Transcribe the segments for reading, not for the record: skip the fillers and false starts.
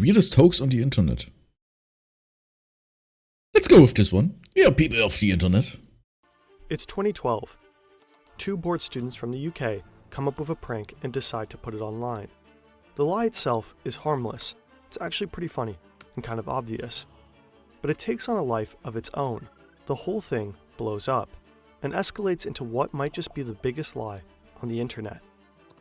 weirdest hoax on the internet. Let's go with this one. We are people of the internet. It's 2012. Two bored students from the UK come up with a prank and decide to put it online. The lie itself is harmless. It's actually pretty funny and kind of obvious. But it takes on a life of its own. The whole thing blows up and escalates into what might just be the biggest lie on the internet.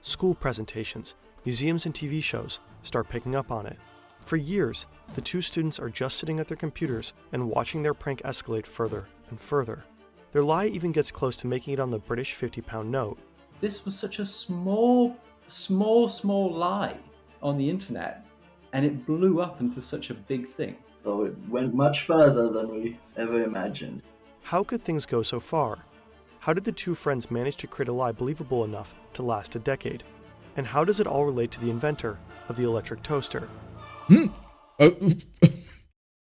School presentations, museums and TV shows start picking up on it. For years, the two students are just sitting at their computers and watching their prank escalate further and further. Their lie even gets close to making it on the British £50 note. This was such a small lie on the internet, and it blew up into such a big thing. So it went much further than we ever imagined. How could things go so far? How did the two friends manage to create a lie believable enough to last a decade? And how does it all relate to the inventor of the electric toaster?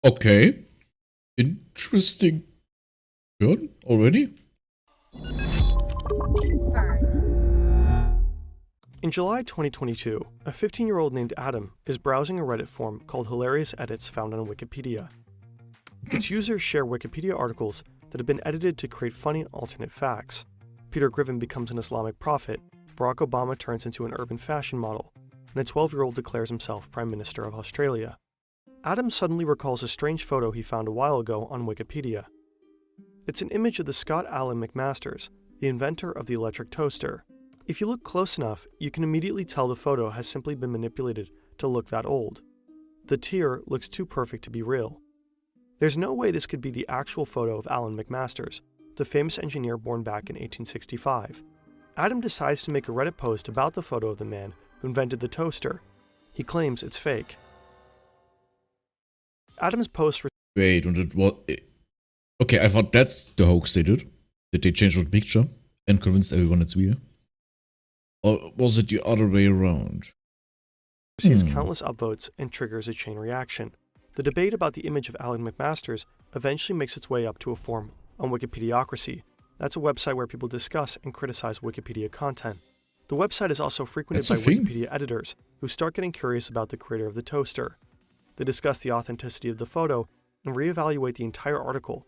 Okay. Interesting. Good already? In July 2022, a 15-year-old named Adam is browsing a Reddit forum called Hilarious Edits found on Wikipedia. Its users share Wikipedia articles that have been edited to create funny alternate facts. Peter Griffin becomes an Islamic prophet, Barack Obama turns into an urban fashion model, and a 12-year-old declares himself Prime Minister of Australia. Adam suddenly recalls a strange photo he found a while ago on Wikipedia. It's an image of the Scott Allan McMasters, the inventor of the electric toaster. If you look close enough, you can immediately tell the photo has simply been manipulated to look that old. The tear looks too perfect to be real. There's no way this could be the actual photo of Allan McMasters, the famous engineer born back in 1865. Adam decides to make a Reddit post about the photo of the man who invented the toaster. He claims it's fake. Adam's post... Wait, and it was... Okay, I thought that's the hoax they did. Did they change the picture and convince everyone it's real? Or was it the other way around? Receives countless upvotes and triggers a chain reaction. The debate about the image of Allan McMasters eventually makes its way up to a forum on Wikipediocracy. That's a website where people discuss and criticize Wikipedia content. The website is also frequented by Wikipedia editors who start getting curious about the creator of the toaster. They discuss the authenticity of the photo and reevaluate the entire article.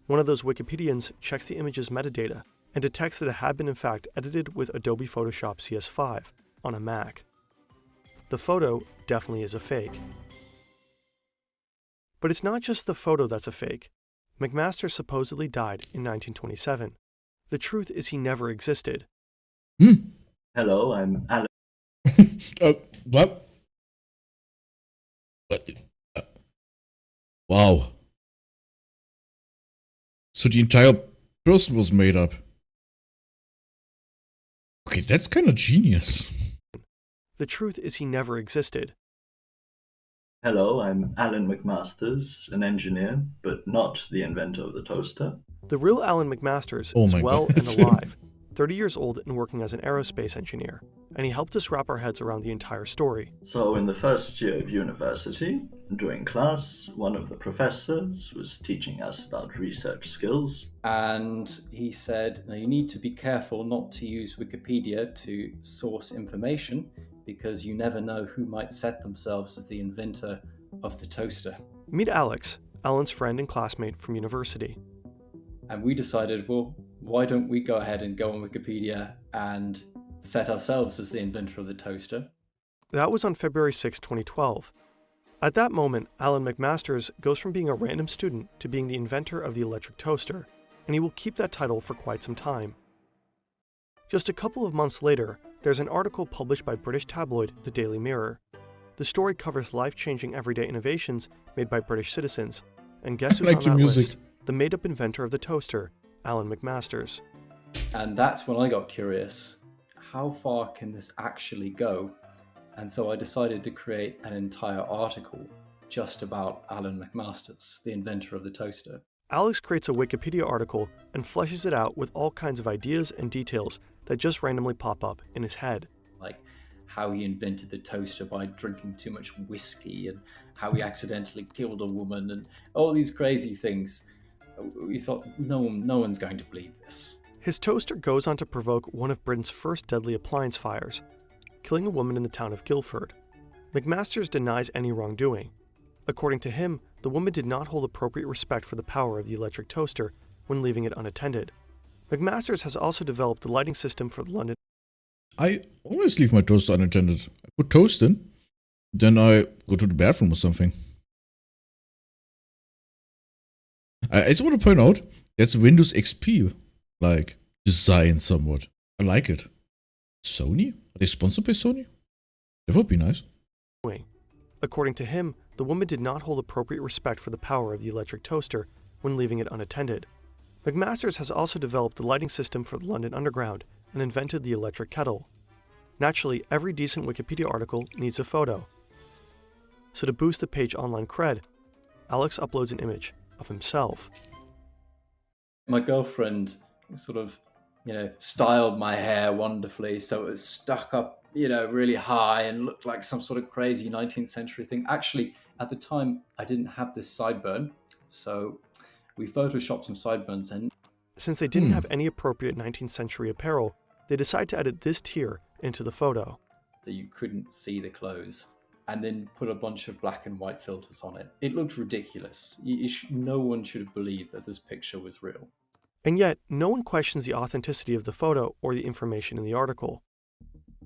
One of those Wikipedians checks the image's metadata and detects that it had been in fact edited with Adobe Photoshop CS5 on a Mac. The photo definitely is a fake. But it's not just the photo that's a fake. McMaster supposedly died in 1927. The truth is he never existed. Hello, I'm Alan. What? Wow. So the entire person was made up. Okay, that's kind of genius. The truth is he never existed. Hello, I'm Allan McMasters, an engineer, but not the inventor of the toaster. The real Allan McMasters is well and alive, 30 years old and working as an aerospace engineer, and he helped us wrap our heads around the entire story. So in the first year of university, during class, one of the professors was teaching us about research skills. And he said, you need to be careful not to use Wikipedia to source information because you never know who might set themselves as the inventor of the toaster. Meet Alex, Alan's friend and classmate from university. And we decided, well, why don't we go ahead and go on Wikipedia and set ourselves as the inventor of the toaster? That was on February 6, 2012. At that moment, Allan McMasters goes from being a random student to being the inventor of the electric toaster, and he will keep that title for quite some time. Just a couple of months later, there's an article published by British tabloid The Daily Mirror. The story covers life-changing everyday innovations made by British citizens, and guess who's on that list? The made-up inventor of the toaster, Allan McMasters. And that's when I got curious. How far can this actually go? And so I decided to create an entire article just about Allan McMasters, the inventor of the toaster. Alex creates a Wikipedia article and fleshes it out with all kinds of ideas and details that just randomly pop up in his head. Like how he invented the toaster by drinking too much whiskey, and how he accidentally killed a woman, and all these crazy things. We thought, no one's going to believe this. His toaster goes on to provoke one of Britain's first deadly appliance fires, killing a woman in the town of Guildford. McMasters denies any wrongdoing. According to him, the woman did not hold appropriate respect for the power of the electric toaster when leaving it unattended. McMasters has also developed the lighting system for the London. I always leave my toaster unattended. I put toast in, then I go to the bathroom or something. I just want to point out that's Windows XP, like, design somewhat. I like it. Sony? Are they sponsored by Sony? That would be nice. According to him, the woman did not hold appropriate respect for the power of the electric toaster when leaving it unattended. McMasters has also developed the lighting system for the London Underground and invented the electric kettle. Naturally, every decent Wikipedia article needs a photo. So to boost the page online cred, Alex uploads an image of himself. My girlfriend sort of, styled my hair wonderfully so it was stuck up, really high and looked like some sort of crazy 19th century thing. Actually, at the time, I didn't have this sideburn, so we photoshopped some sideburns in. Since they didn't have any appropriate 19th century apparel, they decided to edit this tier into the photo. So you couldn't see the clothes, and then put a bunch of black and white filters on it. It looked ridiculous. No one should have believed that this picture was real. And yet, no one questions the authenticity of the photo or the information in the article.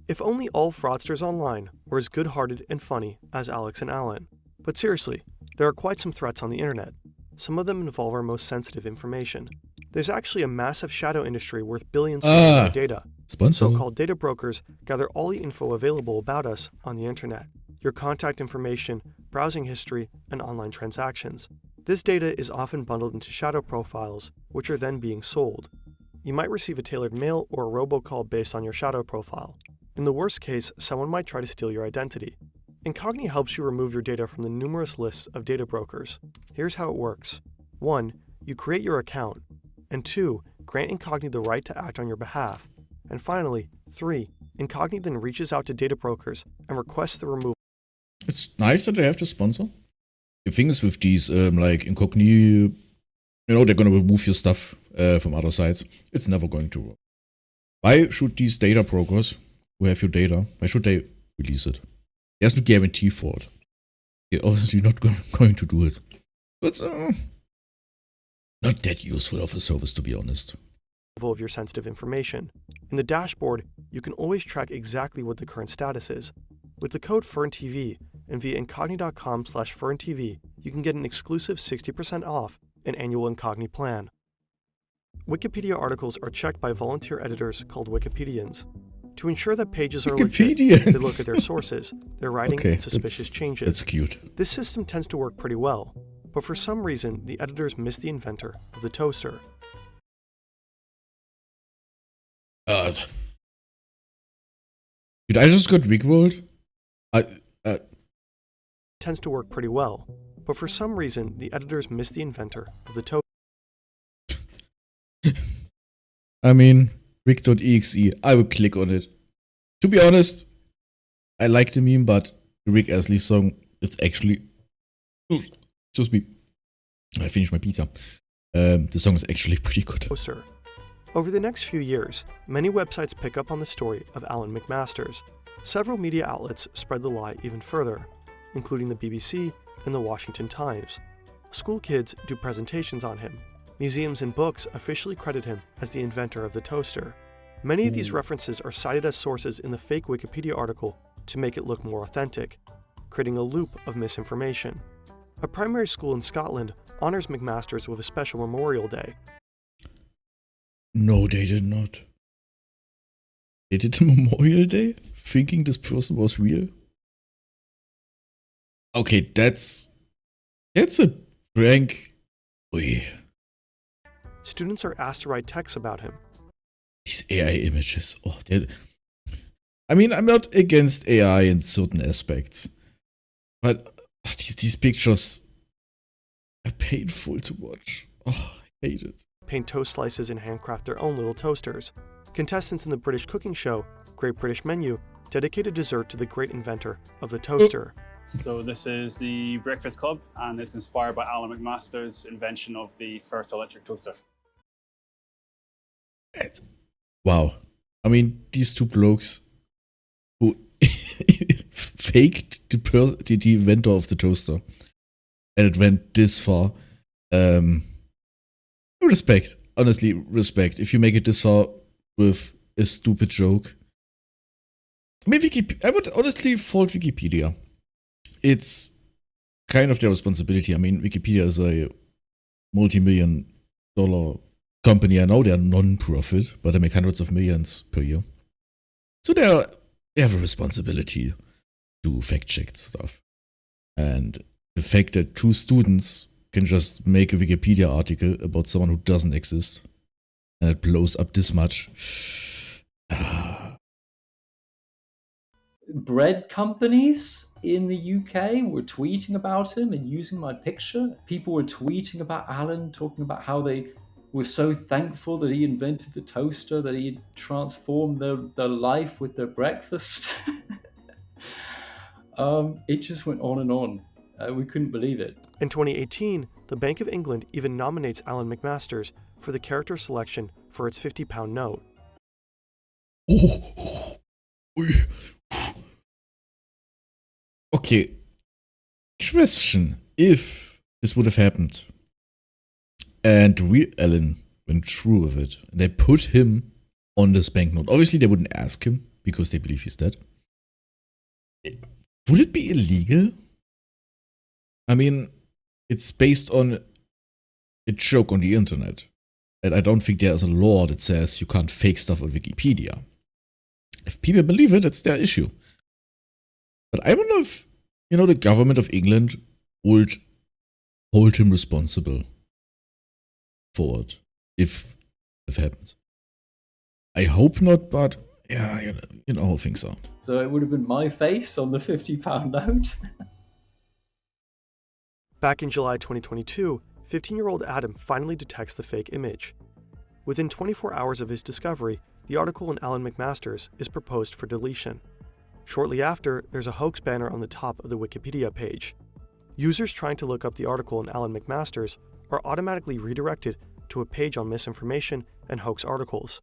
If only all fraudsters online were as good-hearted and funny as Alex and Alan. But seriously, there are quite some threats on the internet. Some of them involve our most sensitive information. There's actually a massive shadow industry worth billions of our data. Sponsor. So-called data brokers gather all the info available about us on the internet. Your contact information, browsing history, and online transactions. This data is often bundled into shadow profiles, which are then being sold. You might receive a tailored mail or a robocall based on your shadow profile. In the worst case, someone might try to steal your identity. Incogni helps you remove your data from the numerous lists of data brokers. Here's how it works. 1. You create your account. And 2. Grant Incogni the right to act on your behalf. And finally, 3. Incogni then reaches out to data brokers and requests the removal. It's nice that they have to sponsor. The thing is with these, like Incogni, they're gonna remove your stuff from other sites. It's never going to work. Why should these data brokers who have your data, why should they release it? There's no guarantee for it. They're obviously not going to do it. But not that useful of a service, to be honest. Of your sensitive information. In the dashboard, you can always track exactly what the current status is. With the code FernTV and via incogni.com/FernTV, you can get an exclusive 60% off an annual Incogni plan. Wikipedia articles are checked by volunteer editors called Wikipedians. To ensure that pages are legit, they look at their sources, their writing, and suspicious changes. That's cute. This system tends to work pretty well, but for some reason, the editors miss the inventor of the toaster. Dude, I just got rickrolled. Tends to work pretty well, but for some reason, the editors miss the inventor of the toaster. I mean, Rick.exe, I would click on it. To be honest, I like the meme, but the Rick Astley song, it's actually... Excuse me. I finished my pizza. The song is actually pretty good. Toaster. Over the next few years, many websites pick up on the story of Alan McMasters. Several media outlets spread the lie even further, including the BBC and the Washington Times. School kids do presentations on him. Museums and books officially credit him as the inventor of the toaster. Many of these references are cited as sources in the fake Wikipedia article to make it look more authentic, creating a loop of misinformation. A primary school in Scotland honors McMasters with a special Memorial Day. No, they did not. They did a Memorial Day, thinking this person was real. Okay, that's a prank. Oy. Students are asked to write texts about him. These AI images. Oh, I mean, I'm not against AI in certain aspects, but these pictures are painful to watch. Oh, I hate it. Paint toast slices and handcraft their own little toasters. Contestants in the British cooking show, Great British Menu, dedicate a dessert to the great inventor of the toaster. So this is the Breakfast Club, and it's inspired by Alan McMasters' invention of the first electric toaster. Wow. I mean, these two blokes who faked the inventor of the toaster. And it went this far. Respect. Honestly, respect. If you make it this far with a stupid joke. I mean, I would honestly fault Wikipedia. It's kind of their responsibility. I mean, Wikipedia is a multi-million-dollar company. I know they're non-profit, but they make hundreds of millions per year. So they have a responsibility to fact-check stuff. And the fact that 2 students can just make a Wikipedia article about someone who doesn't exist, and it blows up this much. Bread companies in the UK were tweeting about him and using my picture. People were tweeting about Alan, talking about how they were so thankful that he invented the toaster, that he had transformed their life with their breakfast. It just went on and on. We couldn't believe it. In 2018, the Bank of England even nominates Alan McMasters for the character selection for its £50 note. Okay. Question. If this would have happened and Alan went through with it and they put him on this banknote, obviously they wouldn't ask him because they believe he's dead. Would it be illegal? I mean, it's based on a joke on the internet. And I don't think there's a law that says you can't fake stuff on Wikipedia. If people believe it, it's their issue. But I wonder if, the government of England would hold him responsible for it, if it happens. I hope not, but yeah, you know how things are. So it would have been my face on the £50 note. Back in July 2022, 15-year-old Adam finally detects the fake image. Within 24 hours of his discovery, the article in Alan McMasters is proposed for deletion. Shortly after, there's a hoax banner on the top of the Wikipedia page. Users trying to look up the article in Alan McMasters are automatically redirected to a page on misinformation and hoax articles.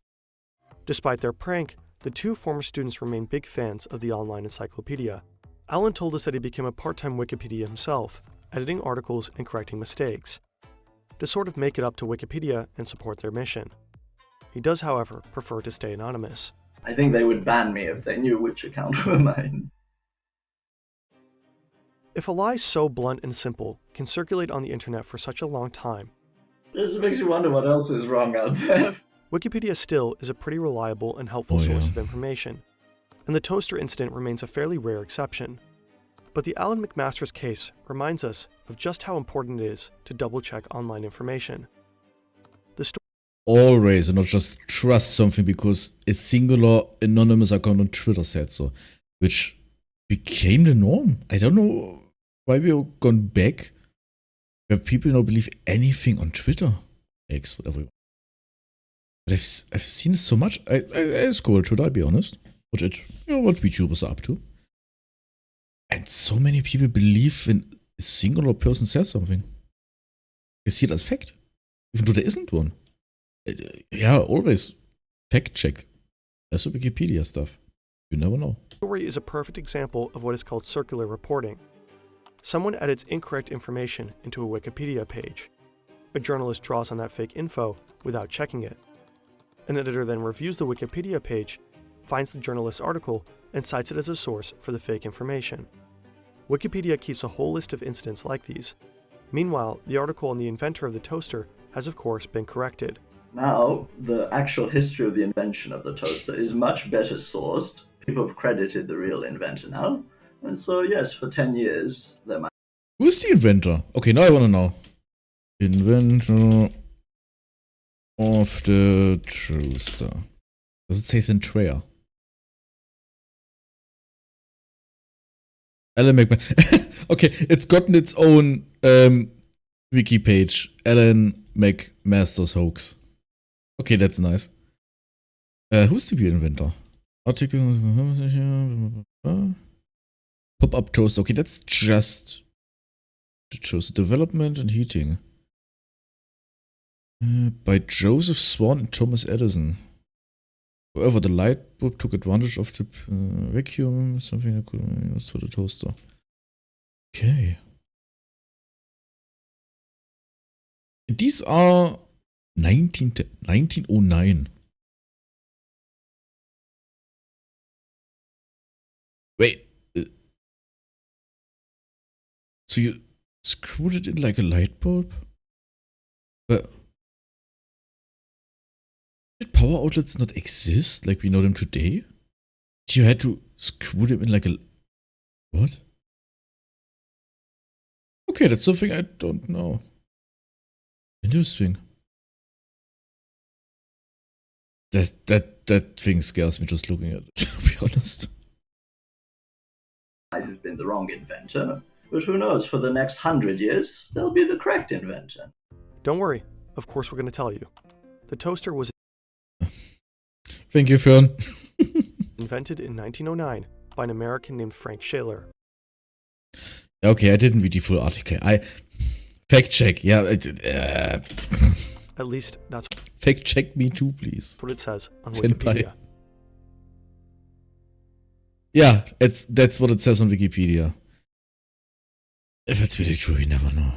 Despite their prank, the 2 former students remain big fans of the online encyclopedia. Alan told us that he became a part-time Wikipedia himself, editing articles and correcting mistakes, to sort of make it up to Wikipedia and support their mission. He does, however, prefer to stay anonymous. I think they would ban me if they knew which account were mine. If a lie so blunt and simple can circulate on the internet for such a long time, It just makes you wonder what else is wrong out there. Wikipedia still is a pretty reliable and helpful source of information, and the toaster incident remains a fairly rare exception. But the Alan McMasters case reminds us of just how important it is to double-check online information. Always, and not just trust something because a singular anonymous account on Twitter said so, which became the norm. I don't know why we've gone back where people now believe anything on Twitter. X, whatever. But I've seen it so much. I scroll Twitter, I'll be honest. What VTubers are up to. And so many people believe when a singular person says something. They see it as fact, even though there isn't one. Yeah, always fact check. That's the Wikipedia stuff. You never know. The story is a perfect example of what is called circular reporting. Someone edits incorrect information into a Wikipedia page. A journalist draws on that fake info without checking it. An editor then reviews the Wikipedia page, finds the journalist's article, and cites it as a source for the fake information. Wikipedia keeps a whole list of incidents like these. Meanwhile, the article on the inventor of the toaster has of course been corrected. Now, the actual history of the invention of the toaster is much better sourced. People have credited the real inventor now. And so, yes, for 10 years, there might... Who's the inventor? Okay, now I want to know. Inventor of the toaster. Does it say Centrea? Alan McMasters. Okay, it's gotten its own wiki page. Alan McMasters hoax. Okay, that's nice. Who's the real inventor? Article. Pop-up toaster. Okay, that's just the toaster development and heating. By Joseph Swan and Thomas Edison. However, the light bulb took advantage of the vacuum, something that could be used for the toaster. Okay. These are 1909. Wait. So you screwed it in like a light bulb? But did power outlets not exist like we know them today? You had to screw them in like a... What? Okay, that's something I don't know. Interesting. That thing scares me just looking at it, to be honest. Might have been the wrong inventor, but who knows, for the next 100 years, they'll be the correct inventor. Don't worry, of course we're going to tell you. The toaster was Thank you, Fern. invented in 1909 by an American named Frank Shaler. Okay, I didn't read the full article. Fact check, yeah. At least that's Fact check me too, please. what it says on Senpai. Wikipedia. Yeah, that's what it says on Wikipedia. If it's really true, you never know.